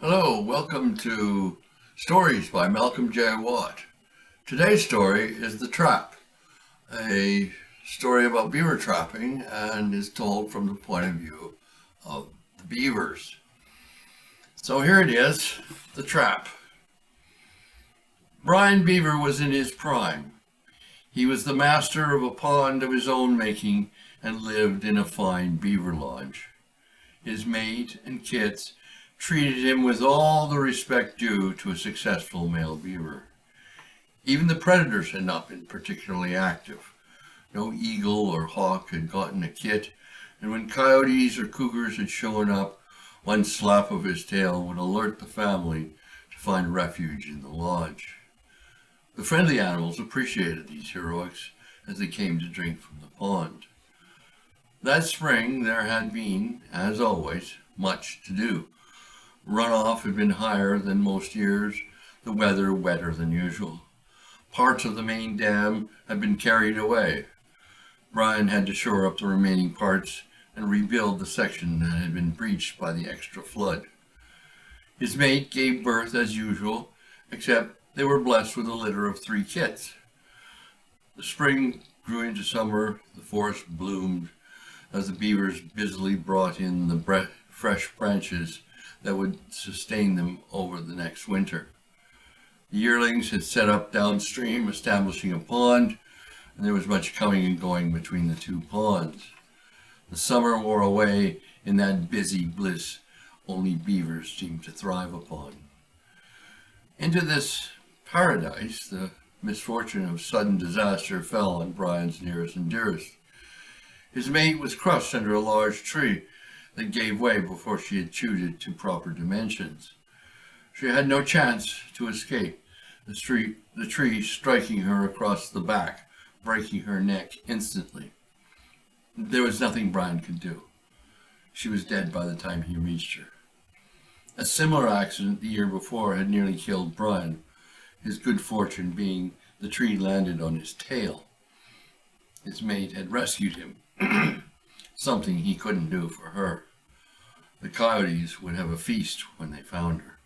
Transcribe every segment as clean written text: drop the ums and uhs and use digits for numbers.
Hello, welcome to Stories by Malcolm J. Watt. Today's story is The Trap, a story about beaver trapping and is told from the point of view of the beavers. So here it is, The Trap. Brian Beaver was in his prime. He was the master of a pond of his own making and lived in a fine beaver lodge. His mate and kits treated him with all the respect due to a successful male beaver. Even the predators had not been particularly active. No eagle or hawk had gotten a kit, and when coyotes or cougars had shown up, one slap of his tail would alert the family to find refuge in the lodge. The friendly animals appreciated these heroics as they came to drink from the pond. That spring there had been, as always, much to do. Runoff had been higher than most years, the weather wetter than usual. Parts of the main dam had been carried away. Brian had to shore up the remaining parts and rebuild the section that had been breached by the extra flood. His mate gave birth as usual, except they were blessed with a litter of 3 kits. The spring grew into summer, the forest bloomed as the beavers busily brought in the fresh branches that would sustain them over the next winter. The yearlings had set up downstream, establishing a pond, and there was much coming and going between the 2 ponds. The summer wore away in that busy bliss only beavers seemed to thrive upon. Into this paradise, the misfortune of sudden disaster fell on Brian's nearest and dearest. His mate was crushed under a large tree that gave way before she had chewed it to proper dimensions. She had no chance to escape, the tree striking her across the back, breaking her neck instantly. There was nothing Brian could do. She was dead by the time he reached her. A similar accident the year before had nearly killed Brian, his good fortune being the tree landed on his tail. His mate had rescued him, something he couldn't do for her. The coyotes would have a feast when they found her.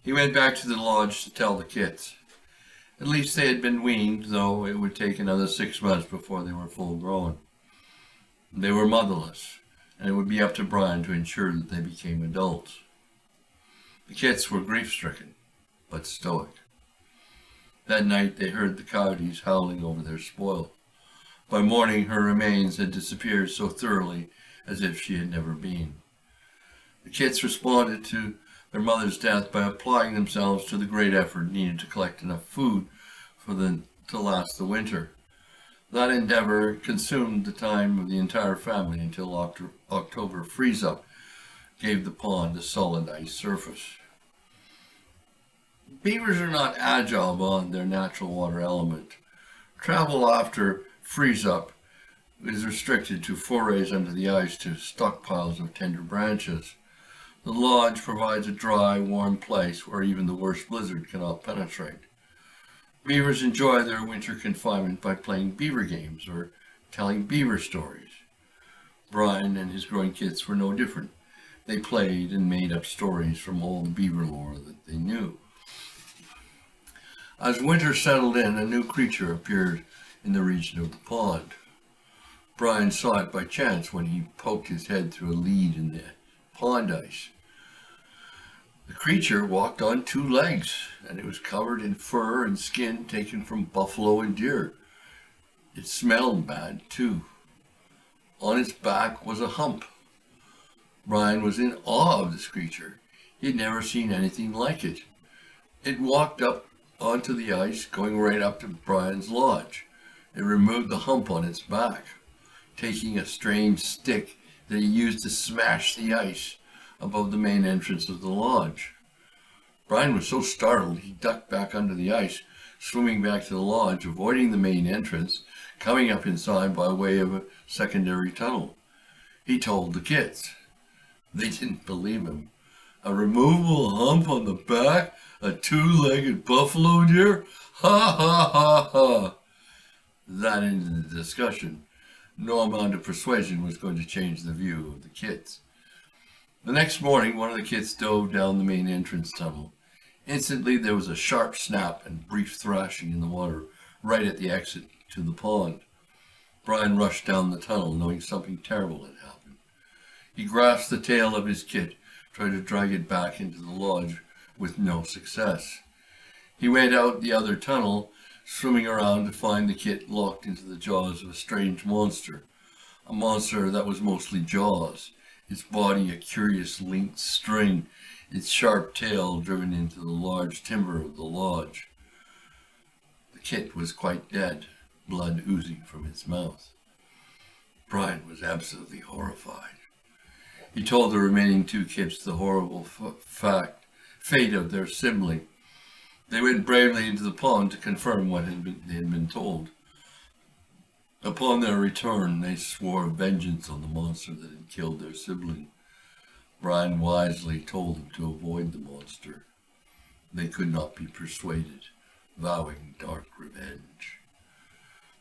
He went back to the lodge to tell the kits. At least they had been weaned, though it would take another 6 months before they were full grown. They were motherless, and it would be up to Brian to ensure that they became adults. The kits were grief-stricken, but stoic. That night they heard the coyotes howling over their spoil. By morning her remains had disappeared so thoroughly as if she had never been. The kits responded to their mother's death by applying themselves to the great effort needed to collect enough food for them to last the winter. That endeavor consumed the time of the entire family until October freeze-up gave the pond a solid ice surface. Beavers are not agile beyond their natural water element. Travel after freeze-up is restricted to forays under the ice to stockpiles of tender branches. The lodge provides a dry, warm place where even the worst blizzard cannot penetrate. Beavers enjoy their winter confinement by playing beaver games or telling beaver stories. Brian and his growing kits were no different. They played and made up stories from all the beaver lore that they knew. As winter settled in, a new creature appeared in the region of the pond. Brian saw it by chance when he poked his head through a lead in the pond ice. The creature walked on 2 legs, and it was covered in fur and skin taken from buffalo and deer. It smelled bad, too. On its back was a hump. Brian was in awe of this creature. He had never seen anything like it. It walked up onto the ice, going right up to Brian's lodge. It removed the hump on its back, taking a strange stick that he used to smash the ice above the main entrance of the lodge. Brian was so startled he ducked back under the ice, swimming back to the lodge, avoiding the main entrance, coming up inside by way of a secondary tunnel. He told the kids. They didn't believe him. A removable hump on the back? A 2-legged buffalo deer? Ha ha ha ha! That ended the discussion. No amount of persuasion was going to change the view of the kids. The next morning, one of the kits dove down the main entrance tunnel. Instantly, there was a sharp snap and brief thrashing in the water right at the exit to the pond. Brian rushed down the tunnel, knowing something terrible had happened. He grasped the tail of his kit, tried to drag it back into the lodge with no success. He went out the other tunnel, swimming around to find the kit locked into the jaws of a strange monster. A monster that was mostly jaws, its body a curious linked string, its sharp tail driven into the large timber of the lodge. The kit was quite dead, blood oozing from its mouth. Brian was absolutely horrified. He told the remaining two kits the horrible fate of their sibling. They went bravely into the pond to confirm what they had been told. Upon their return, they swore vengeance on the monster that had killed their sibling. Brian wisely told them to avoid the monster. They could not be persuaded, vowing dark revenge.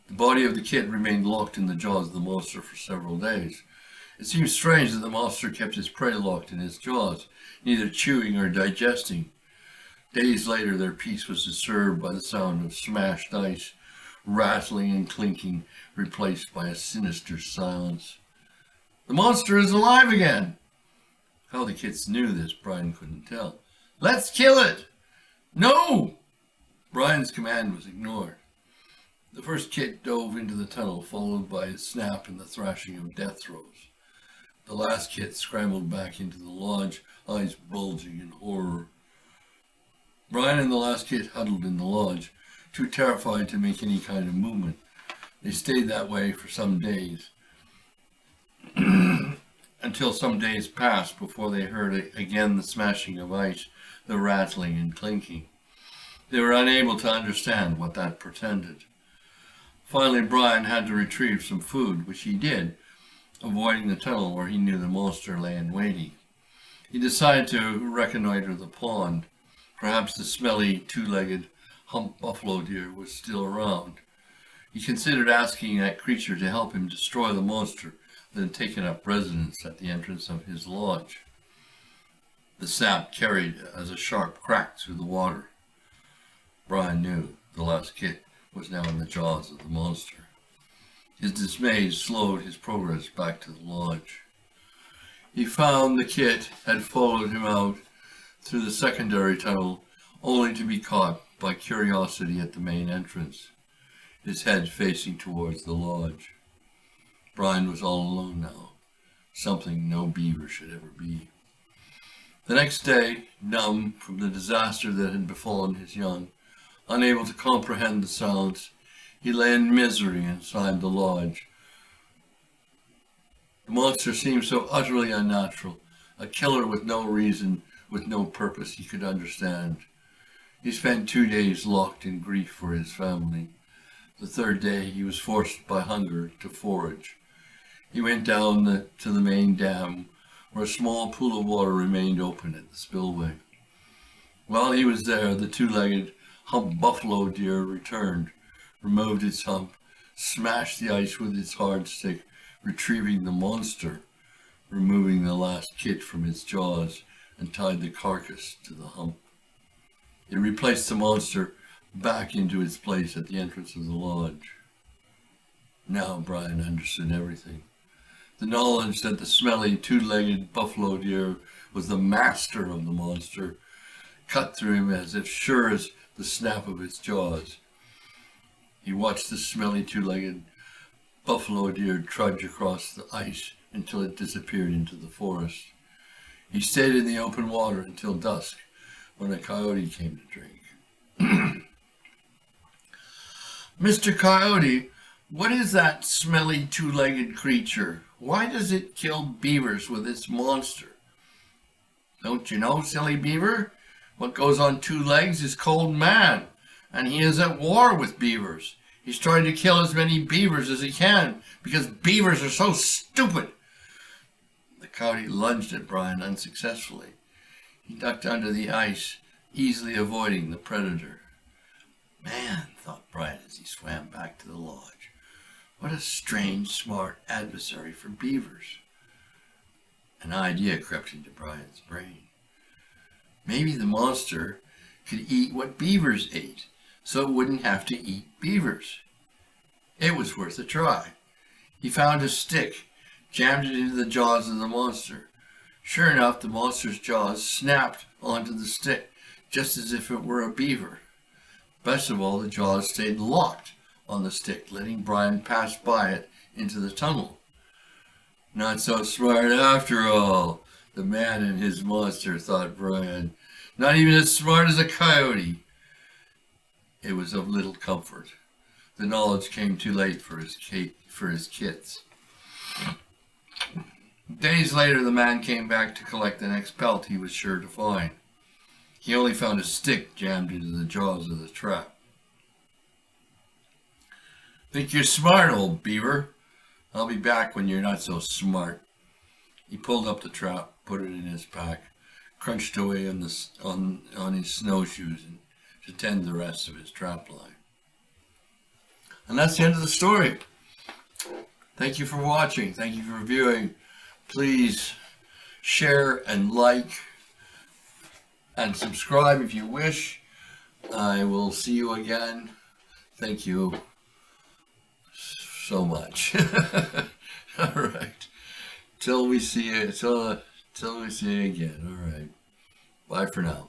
The body of the kit remained locked in the jaws of the monster for several days. It seemed strange that the monster kept his prey locked in his jaws, neither chewing or digesting. Days later, their peace was disturbed by the sound of smashed ice, rattling and clinking, replaced by a sinister silence. "The monster is alive again!" How the kits knew this, Brian couldn't tell. "Let's kill it!" "No!" Brian's command was ignored. The first kit dove into the tunnel, followed by a snap and the thrashing of death throes. The last kit scrambled back into the lodge, eyes bulging in horror. Brian and the last kit huddled in the lodge, too terrified to make any kind of movement. They stayed that way for some days, until some days passed before they heard again the smashing of ice, the rattling and clinking. They were unable to understand what that portended. Finally, Brian had to retrieve some food, which he did, avoiding the tunnel where he knew the monster lay in waiting. He decided to reconnoiter the pond. Perhaps the smelly, two-legged, humped buffalo deer was still around. He considered asking that creature to help him destroy the monster that had taken up residence at the entrance of his lodge. The sap carried as a sharp crack through the water. Brian knew the last kit was now in the jaws of the monster. His dismay slowed his progress back to the lodge. He found the kit had followed him out through the secondary tunnel, only to be caught by curiosity at the main entrance, his head facing towards the lodge. Brian was all alone now, something no beaver should ever be. The next day, numb from the disaster that had befallen his young, unable to comprehend the sounds, he lay in misery inside the lodge. The monster seemed so utterly unnatural, a killer with no reason, with no purpose he could understand. He spent 2 days locked in grief for his family. The third day he was forced by hunger to forage. He went down to the main dam, where a small pool of water remained open at the spillway. While he was there, the two-legged, humped buffalo deer returned, removed its hump, smashed the ice with its hard stick, retrieving the monster, removing the last kit from its jaws, and tied the carcass to the hump. It replaced the monster back into its place at the entrance of the lodge. Now Brian understood everything. The knowledge that the smelly, two-legged buffalo deer was the master of the monster cut through him as if sure as the snap of its jaws. He watched the smelly, two-legged buffalo deer trudge across the ice until it disappeared into the forest. He stayed in the open water until dusk, when a coyote came to drink. "Mr. Coyote, what is that smelly two-legged creature? Why does it kill beavers with its monster?" "Don't you know, silly beaver? What goes on 2 legs is called man, and he is at war with beavers. He's trying to kill as many beavers as he can, because beavers are so stupid." The coyote lunged at Brian unsuccessfully. He ducked under the ice, easily avoiding the predator. "Man," thought Brian as he swam back to the lodge, "what a strange, smart adversary for beavers." An idea crept into Brian's brain. Maybe the monster could eat what beavers ate, so it wouldn't have to eat beavers. It was worth a try. He found a stick, jammed it into the jaws of the monster. Sure enough, the monster's jaws snapped onto the stick, just as if it were a beaver. Best of all, the jaws stayed locked on the stick, letting Brian pass by it into the tunnel. Not so smart after all, the man and his monster, thought Brian. Not even as smart as a coyote. It was of little comfort. The knowledge came too late for his kits. Days later, the man came back to collect the next pelt he was sure to find. He only found a stick jammed into the jaws of the trap. Think you're smart, old beaver? I'll be back when you're not so smart. He pulled up the trap, put it in his pack, crunched away on his snowshoes and to tend the rest of his trap line. And that's the end of the story. Thank you for watching. Thank you for viewing. Please share and like and subscribe if you wish. I will see you again. Thank you so much. All right. Till we see you again. All right. Bye for now.